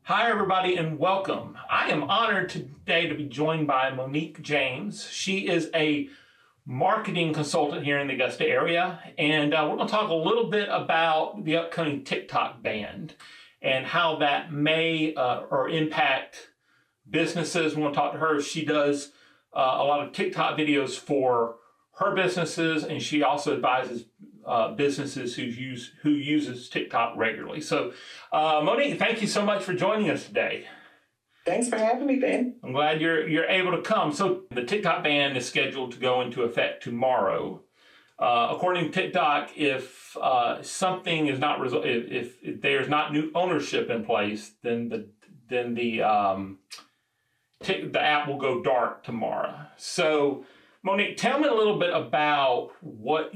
Hi, everybody, and welcome. I am honored today to be joined by Moniek James. She is a marketing consultant here in the Augusta area, and we're going to talk a little bit about the upcoming TikTok ban and how that may or impact businesses. We want to talk to her. She does a lot of TikTok videos for her businesses, and she also advises businesses who uses TikTok regularly. So, Moniek, thank you so much for joining us today. Thanks for having me, Ben. I'm glad you're able to come. So, the TikTok ban is scheduled to go into effect tomorrow. According to TikTok, if something is not if there's not new ownership in place, then the app will go dark tomorrow. So, Moniek, tell me a little bit about what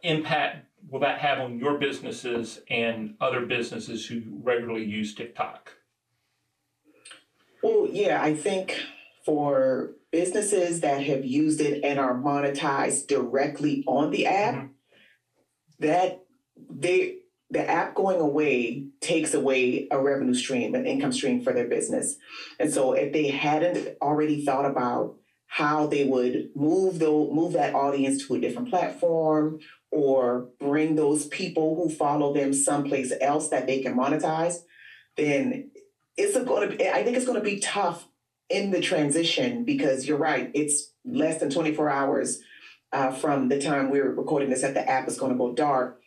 impact will that have on your businesses and other businesses who regularly use TikTok? Well, yeah, I think for businesses that have used it and are monetized directly on the app, that the app going away takes away a revenue stream, an income stream for their business. And so if they hadn't already thought about how they would move that audience to a different platform or bring those people who follow them someplace else that they can monetize, then I think it's going to be tough in the transition, because you're right, it's less than 24 hours from the time we're recording this that the app is going to go dark.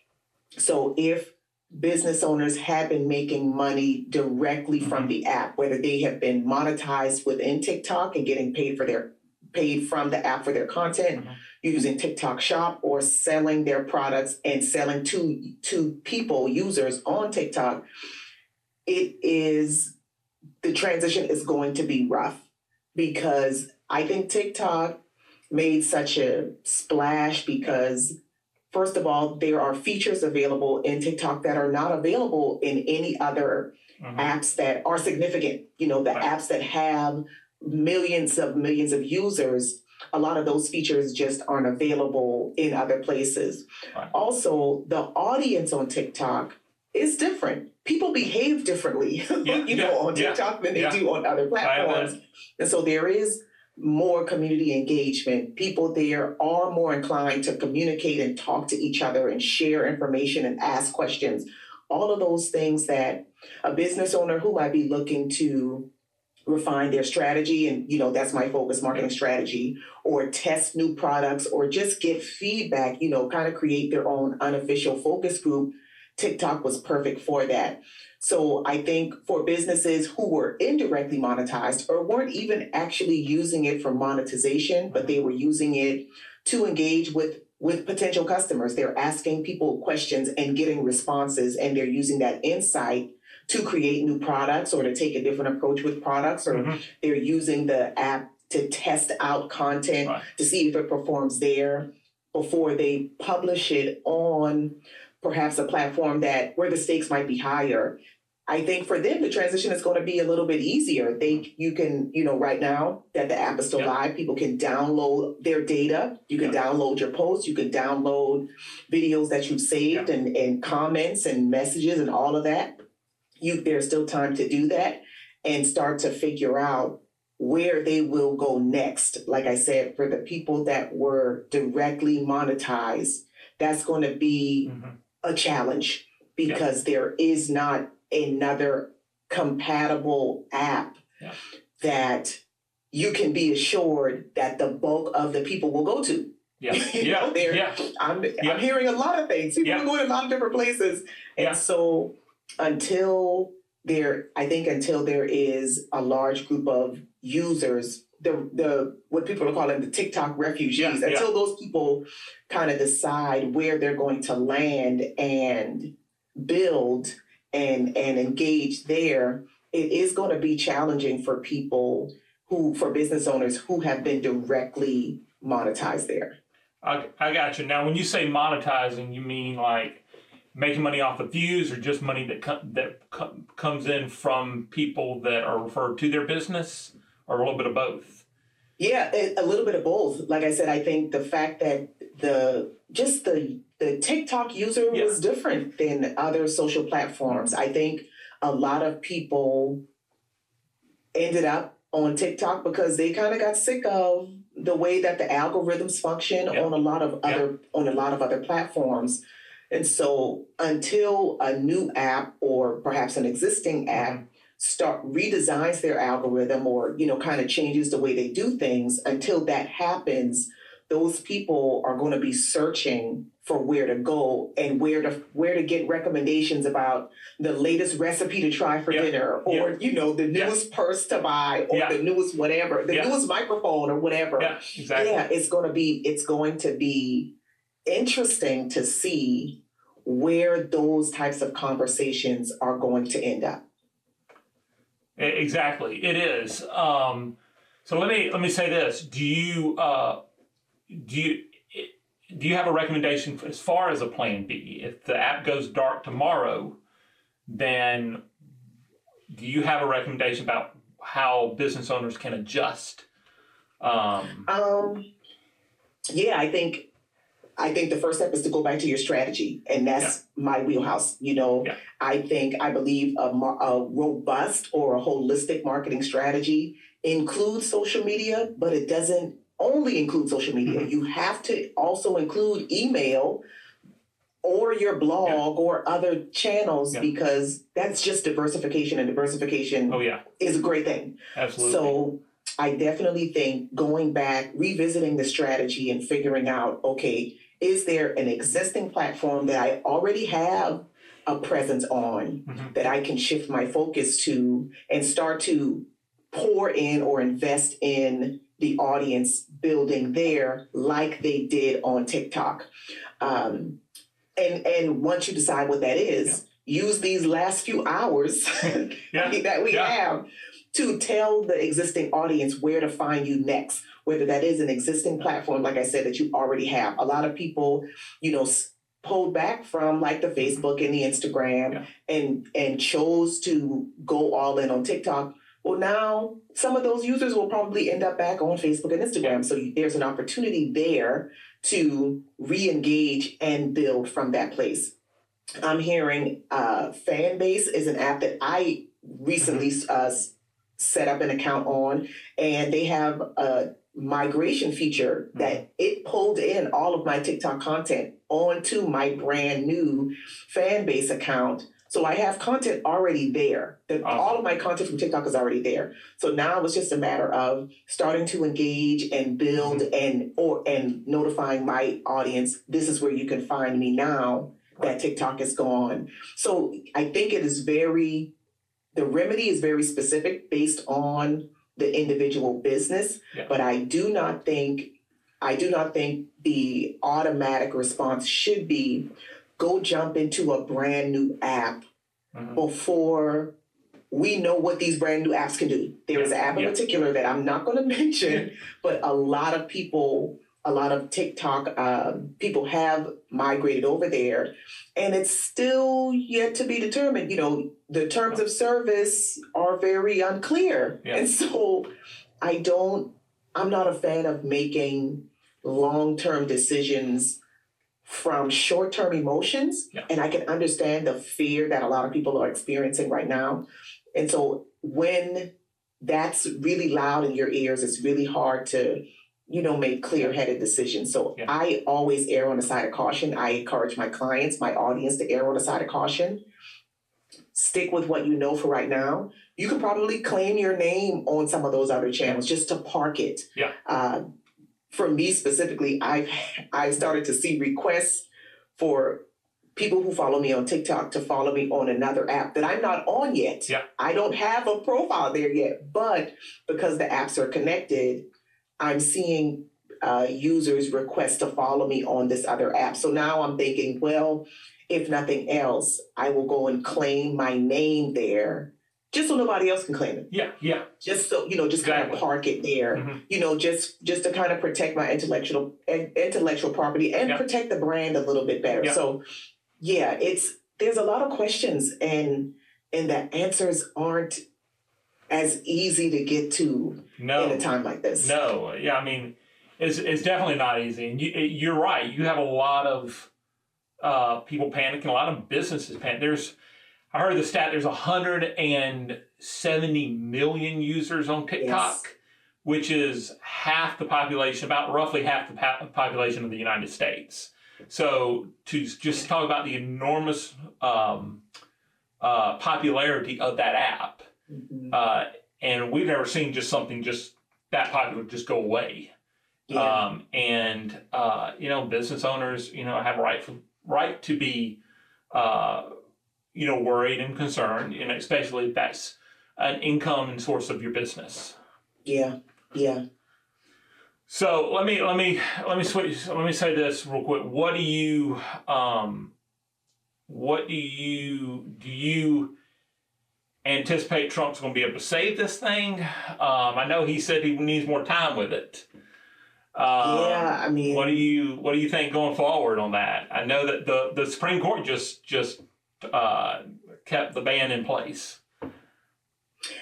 So if business owners have been making money directly from the app, whether they have been monetized within TikTok and getting paid from the app for their content, using TikTok Shop, or selling their products and selling to people, users on TikTok, the transition is going to be rough, because I think TikTok made such a splash because, first of all, there are features available in TikTok that are not available in any other apps that are significant. You know, the apps that have millions of users, a lot of those features just aren't available in other places. Right. Also, the audience on TikTok is different. People behave differently, on TikTok than they do on other platforms. And so there is more community engagement. People there are more inclined to communicate and talk to each other and share information and ask questions. All of those things that a business owner who might be looking to refine their strategy, and that's my focus, marketing strategy, or test new products, or just get feedback, kind of create their own unofficial focus group. TikTok was perfect for that. So I think for businesses who were indirectly monetized or weren't even actually using it for monetization, but they were using it to engage with potential customers, they're asking people questions and getting responses, and they're using that insight to create new products or to take a different approach with products, or they're using the app to test out content to see if it performs there before they publish it on perhaps a platform where the stakes might be higher. I think for them, the transition is going to be a little bit easier. You can, right now that the app is still live, people can download their data. You can download your posts. You can download videos that you've saved and comments and messages and all of that. There's still time to do that and start to figure out where they will go next. Like I said, for the people that were directly monetized, that's going to be a challenge, because there is not another compatible app that you can be assured that the bulk of the people will go to. I'm hearing a lot of things. People are going to a lot of different places. And so until there is a large group of users, what people are calling the TikTok refugees, until those people kind of decide where they're going to land and build and engage there, it is going to be challenging for for business owners who have been directly monetized there. I got you. Now, when you say monetizing, you mean like making money off of views, or just money that comes in from people that are referred to their business, or a little bit of both? Yeah, a little bit of both. Like I said, I think the fact that the the TikTok user was different than other social platforms. I think a lot of people ended up on TikTok because they kind of got sick of the way that the algorithms function on a lot of other platforms. And so until a new app or perhaps an existing app redesigns their algorithm or, kind of changes the way they do things, until that happens, those people are going to be searching for where to go and where to get recommendations about the latest recipe to try for dinner, or the newest purse to buy, or the newest whatever, the newest microphone or whatever. Yeah, exactly. Yeah, it's going to be interesting to see where those types of conversations are going to end up. Exactly, it is. So let me say this: do you have a recommendation as far as a plan B? If the app goes dark tomorrow, then do you have a recommendation about how business owners can adjust? Yeah, I think the first step is to go back to your strategy, and that's my wheelhouse. I believe a robust or a holistic marketing strategy includes social media, but it doesn't only include social media. You have to also include email or your blog or other channels, because that's just diversification, and diversification is a great thing. Absolutely. So I definitely think going back, revisiting the strategy and figuring out, okay, is there an existing platform that I already have a presence on that I can shift my focus to and start to pour in or invest in the audience building there, like they did on TikTok. And once you decide what that is, use these last few hours that we have to tell the existing audience where to find you next, whether that is an existing platform, like I said, that you already have. A lot of people, pulled back from like the Facebook and the Instagram and chose to go all in on TikTok. Well, now some of those users will probably end up back on Facebook and Instagram. So there's an opportunity there to re-engage and build from that place. I'm hearing Fanbase is an app that I recently set up an account on, and they have a migration feature that it pulled in all of my TikTok content onto my brand new Fanbase account. So I have content already there. All of my content from TikTok is already there. So now it's just a matter of starting to engage and build and notifying my audience, this is where you can find me now that TikTok is gone. So I think the remedy is very specific based on the individual business, but I do not think the automatic response should be go jump into a brand new app before we know what these brand new apps can do. There is an app in particular that I'm not going to mention, but a lot of TikTok people have migrated over there, and it's still yet to be determined. The terms of service are very unclear. And so I'm not a fan of making long-term decisions from short-term emotions. And I can understand the fear that a lot of people are experiencing right now. And so when that's really loud in your ears, it's really hard to, make clear-headed decisions. So I always err on the side of caution. I encourage my clients, my audience, to err on the side of caution. Stick with what you know for right now. You could probably claim your name on some of those other channels just to park it. For me specifically, I've started to see requests for people who follow me on TikTok to follow me on another app that I'm not on yet. I don't have a profile there yet, but because the apps are connected, I'm seeing users request to follow me on this other app. So now I'm thinking, well, if nothing else, I will go and claim my name there, just so nobody else can claim it. Just so, just kind of park it there, just to kind of protect my intellectual property and protect the brand a little bit better. So there's a lot of questions, and the answers aren't as easy to get to in a time like this. I mean, it's definitely not easy. And you're right. You have a lot of people panicking, a lot of businesses panic. I heard the stat, there's 170 million users on TikTok, yes, which is half the population, about roughly half the population of the United States. So to just talk about the enormous popularity of that app, mm-hmm, and we've never seen just something just that popular just go away. Yeah. Business owners, have a right to be, worried and concerned, especially if that's an income and source of your business. Yeah. Yeah. So let me switch. Let me say this real quick. Do you anticipate Trump's going to be able to save this thing? I know he said he needs more time with it. I mean, what do you think going forward on that? I know that the Supreme Court just kept the ban in place.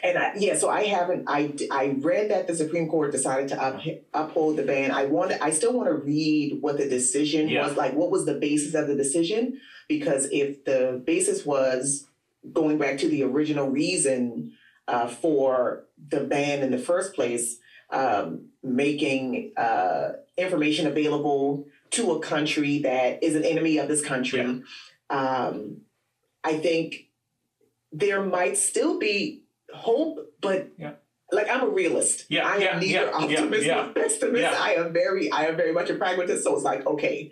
And so I read that the Supreme Court decided to uphold the ban. I still want to read what the decision was like. What was the basis of the decision? Because if the basis was going back to the original reason for the ban in the first place, making information available to a country that is an enemy of this country, I think there might still be hope, but like, I'm a realist. I am neither optimist nor pessimist. I am very much a pragmatist. So it's like, okay,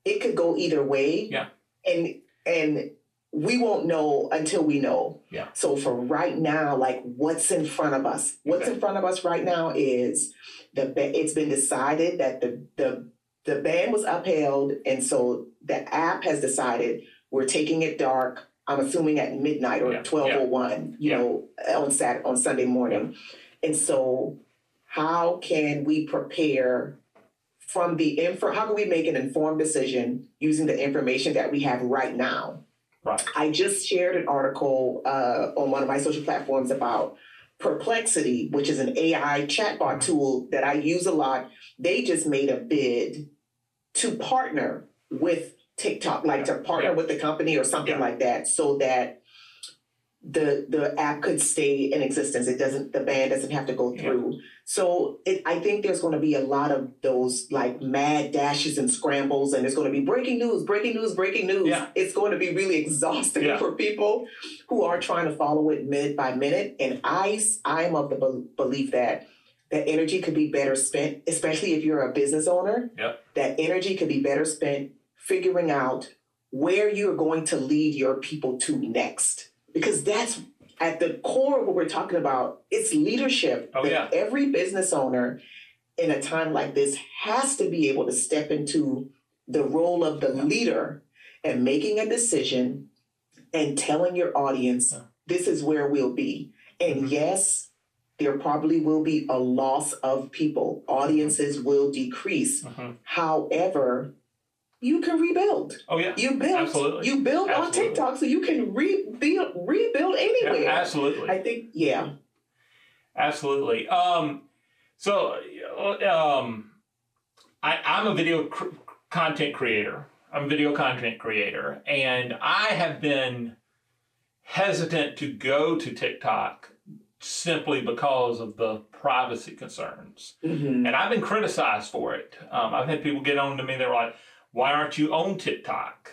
it could go either way. Yeah. And we won't know until we know. Yeah. So for right now, like, what's in front of us? What's in front of us right now is it's been decided that the ban was upheld, and so the app has decided we're taking it dark. I'm assuming at midnight or 12:01, on Sunday morning. Yeah. And so how can we prepare from how can we make an informed decision using the information that we have right now? Right. I just shared an article on one of my social platforms about Perplexity, which is an AI chatbot tool that I use a lot. They just made a bid to partner with TikTok, to partner with the company or something like that, so that the app could stay in existence. The ban doesn't have to go through. So I think there's going to be a lot of those mad dashes and scrambles, and there's going to be breaking news. Yeah. It's going to be really exhausting for people who are trying to follow it minute by minute. And I'm of the belief that energy could be better spent, especially if you're a business owner. Yep. That energy could be better spent figuring out where you're going to lead your people to next. Because that's at the core of what we're talking about. It's leadership. Every business owner in a time like this has to be able to step into the role of the leader and making a decision and telling your audience, this is where we'll be. And yes, there probably will be a loss of people. Audiences will decrease. However, you can rebuild. Oh yeah, you build. Absolutely. You build on TikTok, so you can rebuild anywhere. Yeah, absolutely. I think, absolutely. I'm a video content creator. And I have been hesitant to go to TikTok simply because of the privacy concerns, and I've been criticized for it. I've had people get on to me. They're like, why aren't you on TikTok?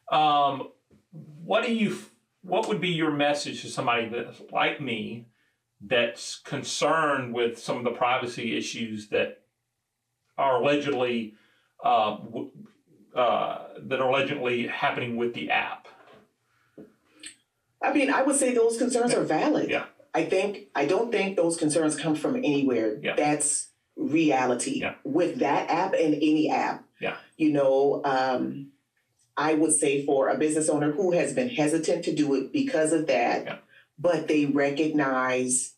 What would be your message to somebody that's like me, that's concerned with some of the privacy issues that are allegedly happening with the app? I mean, I would say those concerns are valid. Yeah. I don't think those concerns come from anywhere. Yeah. That's reality with that app and any app. Yeah. I would say for a business owner who has been hesitant to do it because of that, but they recognize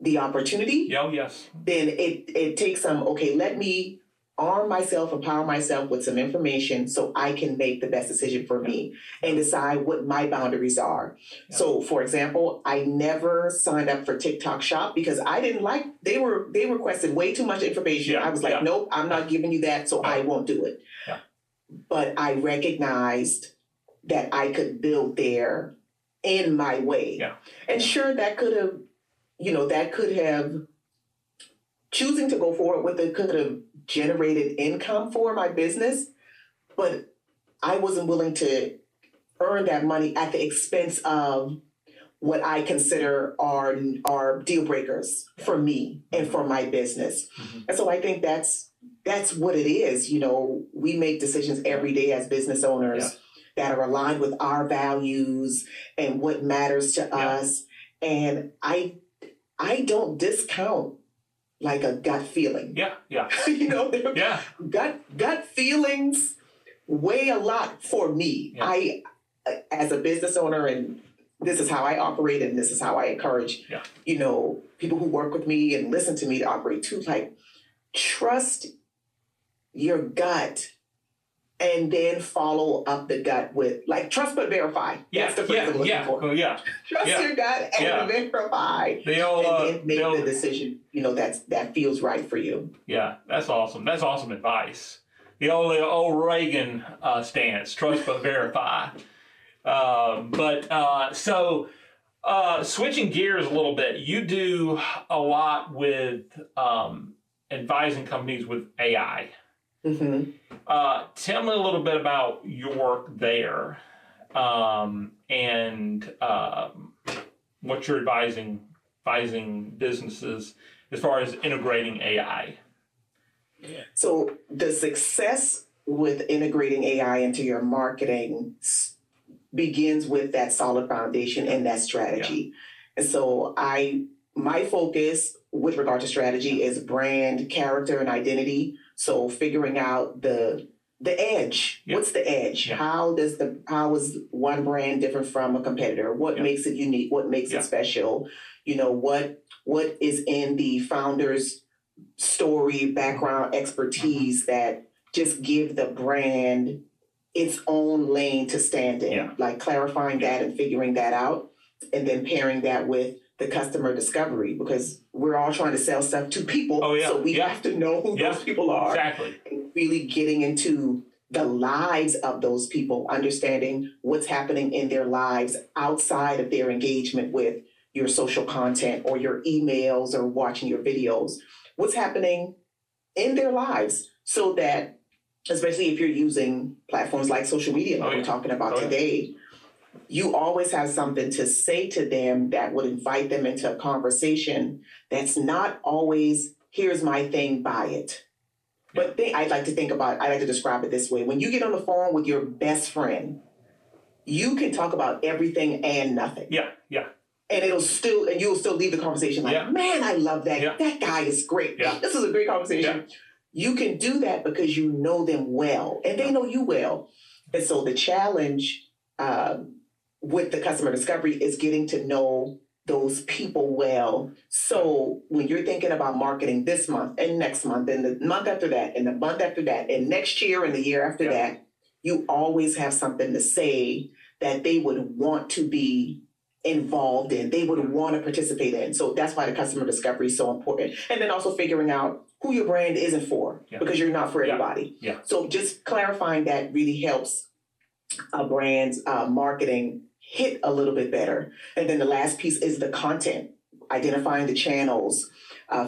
the opportunity. Oh, yes. Then it takes some, let me arm myself, empower myself with some information so I can make the best decision for me and decide what my boundaries are. Yeah. So, for example, I never signed up for TikTok Shop because I didn't they requested way too much information. Yeah. I was like, nope, I'm not giving you that, so I won't do it. Yeah. but I recognized that I could build there in my way. Yeah. And sure, that could have, choosing to go forward with it could have generated income for my business, but I wasn't willing to earn that money at the expense of what I consider are deal breakers for me and for my business. Mm-hmm. And so I think that's what it is. We make decisions every day as business owners that are aligned with our values and what matters to us. And I don't discount like a gut feeling. Gut feelings weigh a lot for me. I, as a business owner, and this is how I operate, and this is how I encourage, people who work with me and listen to me to operate too. Like, trust your gut, and then follow up the gut with trust but verify. That's the phrase I'm looking for. Trust your gut and verify, and then make the decision. That feels right for you. Yeah, that's awesome. That's awesome advice. The old Reagan stance: trust but verify. So switching gears a little bit, you do a lot with advising companies with AI. Mm-hmm. Tell me a little bit about your work there, and what you're advising businesses as far as integrating AI. So the success with integrating AI into your marketing begins with that solid foundation and that strategy. And so my focus with regard to strategy is brand, character, and identity. So figuring out the edge. What's the edge? How is one brand different from a competitor? What makes it unique? What makes it special? What is in the founder's story, background, expertise that just give the brand its own lane to stand in, like clarifying that and figuring that out, and then pairing that with the customer discovery, because we're all trying to sell stuff to people. So we have to know who those people are. Exactly. And really getting into the lives of those people, understanding what's happening in their lives outside of their engagement with your social content or your emails or watching your videos. What's happening in their lives, so that, especially if you're using platforms like social media, like we're talking about today, you always have something to say to them that would invite them into a conversation that's not always, here's my thing, buy it. But I like to describe it this way. When you get on the phone with your best friend, you can talk about everything and nothing. And you'll still leave the conversation like, man, I love that. That guy is great. This is a great conversation. You can do that because you know them well, and they know you well. And so the challenge with the customer discovery is getting to know those people well. So when you're thinking about marketing this month and next month and the month after that and the month after that and next year and the year after that, you always have something to say that they would want to be involved in, they would want to participate in. So that's why the customer discovery is so important. And then also figuring out who your brand isn't for, because you're not for everybody. So just clarifying that really helps a brand's marketing hit a little bit better. And then the last piece is the content, identifying the channels,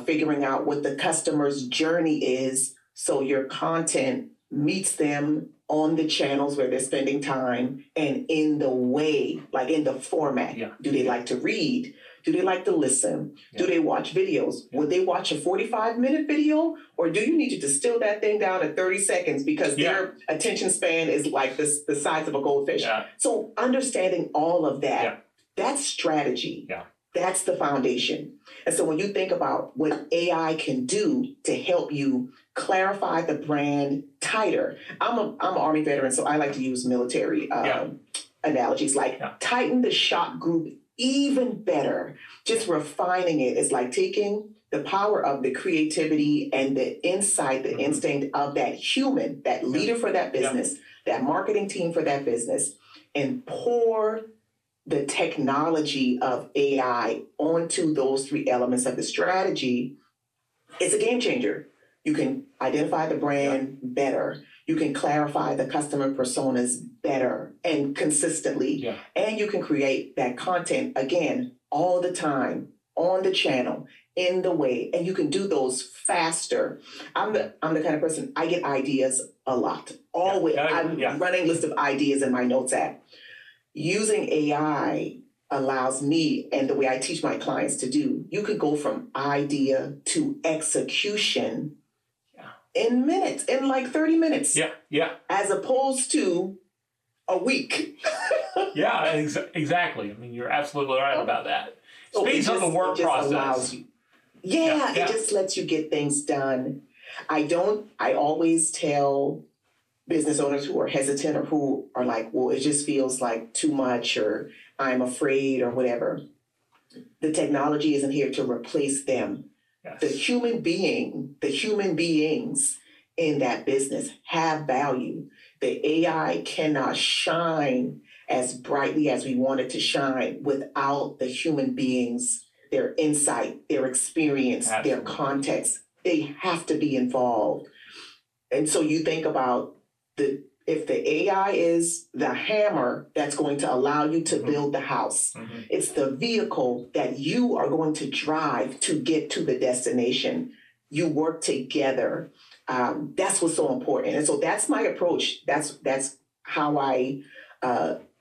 figuring out what the customer's journey is, so your content meets them on the channels where they're spending time and in the way, like in the format. Do they like to read? Do they like to listen? Do they watch videos? Would they watch a 45-minute video? Or do you need to distill that thing down to 30 seconds because their attention span is like the size of a goldfish? So understanding all of that, that's strategy. That's the foundation. And so when you think about what AI can do to help you clarify the brand tighter, I'm an Army veteran, so I like to use military analogies, like tighten the shot group even better. Just refining it. It's like taking the power of the creativity and the insight, the instinct of that human, that leader for that business, that marketing team for that business, and pour the technology of AI onto those three elements of the strategy. It's a game changer. You can identify the brand better. You can clarify the customer personas better and consistently. Yeah. And you can create that content, again, all the time, on the channel, in the way, and you can do those faster. I'm the kind of person, I get ideas a lot. Always. I'm running a list of ideas in my notes app. Using AI allows me, and the way I teach my clients to do, you could go from idea to execution in minutes, in like 30 minutes. Yeah. As opposed to a week. Yeah, exactly. I mean, you're absolutely right about that. Speeds up the work process. It just lets you get things done. I always tell business owners who are hesitant or who are like, well, it just feels like too much, or I'm afraid, or whatever. The technology isn't here to replace them. Yes. The human beings in that business have value. The AI cannot shine as brightly as we want it to shine without the human beings, their insight, their experience, their context. They have to be involved. And so you think about if the AI is the hammer that's going to allow you to build the house, it's the vehicle that you are going to drive to get to the destination. You work together. That's what's so important. And so that's my approach. That's how I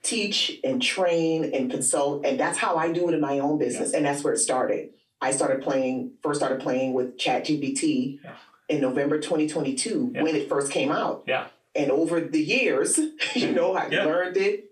teach and train and consult. And that's how I do it in my own business. And that's where it started. I first started playing with ChatGPT in November 2022 when it first came out. Yeah. And over the years, I learned it,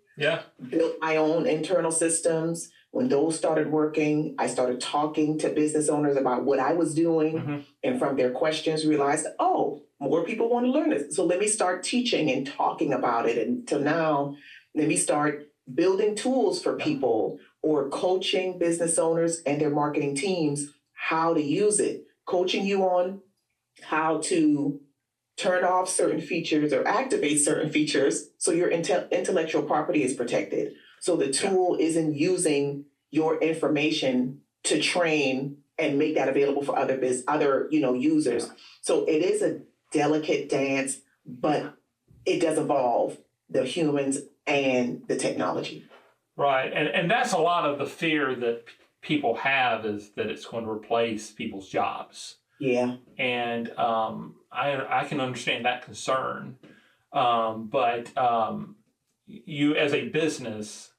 built my own internal systems. When those started working, I started talking to business owners about what I was doing. And from their questions, realized, more people want to learn this. So let me start teaching and talking about it. And till now, let me start building tools for people or coaching business owners and their marketing teams how to use it, coaching you on how to turn off certain features or activate certain features so your intellectual property is protected. So the tool isn't using your information to train and make that available for other users. So it is a delicate dance, but it does involve the humans and the technology. Right. And that's a lot of the fear that people have, is that it's going to replace people's jobs. Yeah. And I can understand that concern. But you as a business,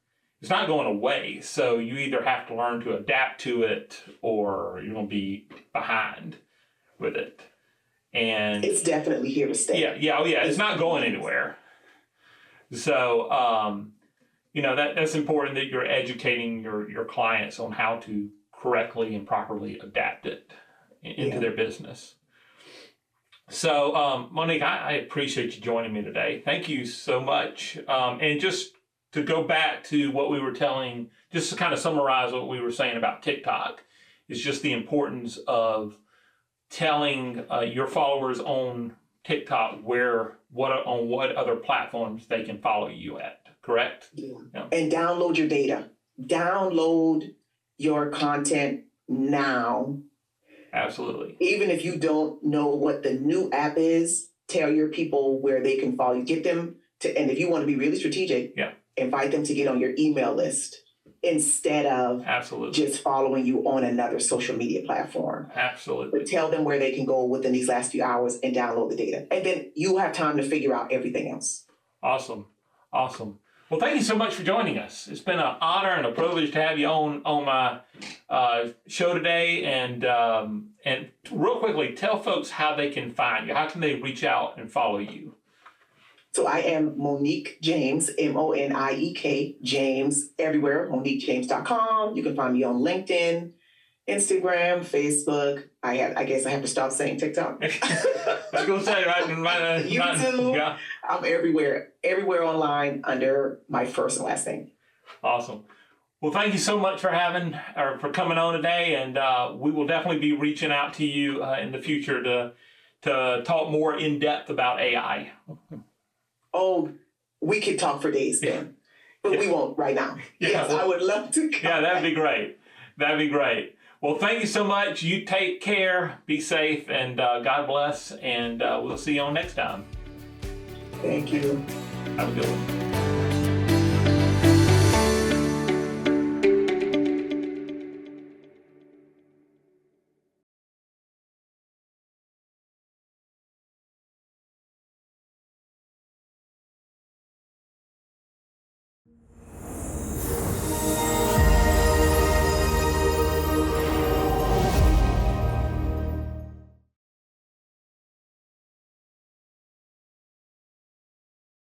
it's not going away. So you either have to learn to adapt to it, or you're going to be behind with it. And it's definitely here to stay. Yeah. It's not going anywhere. So, that's important that you're educating your clients on how to correctly and properly adapt it into their business. So, Moniek, I appreciate you joining me today. Thank you so much. And just to go back to what we were telling, just to kind of summarize what we were saying about TikTok, is just the importance of telling your followers on TikTok what other platforms they can follow you at, correct? Yeah. And download your data. Download your content now. Absolutely. Even if you don't know what the new app is, tell your people where they can follow you. Get them to, and if you want to be really strategic, invite them to get on your email list instead of just following you on another social media platform. Absolutely. But tell them where they can go within these last few hours and download the data. And then you have time to figure out everything else. Awesome. Well, thank you so much for joining us. It's been an honor and a privilege to have you on my show today. And real quickly, tell folks how they can find you. How can they reach out and follow you? So I am Moniek James, Moniek James, everywhere, MoniekJames.com. You can find me on LinkedIn, Instagram, Facebook. I guess I have to stop saying TikTok. I was going to say, right? YouTube. Yeah. I'm everywhere online under my first and last name. Awesome. Well, thank you so much for coming on today, and we will definitely be reaching out to you in the future to talk more in depth about AI. Oh, we could talk for days then, but we won't right now. Yes, I would love to. Yeah, that'd be great. Well, thank you so much. You take care, be safe, and God bless. And we'll see you on next time. Thank you. Have a good one.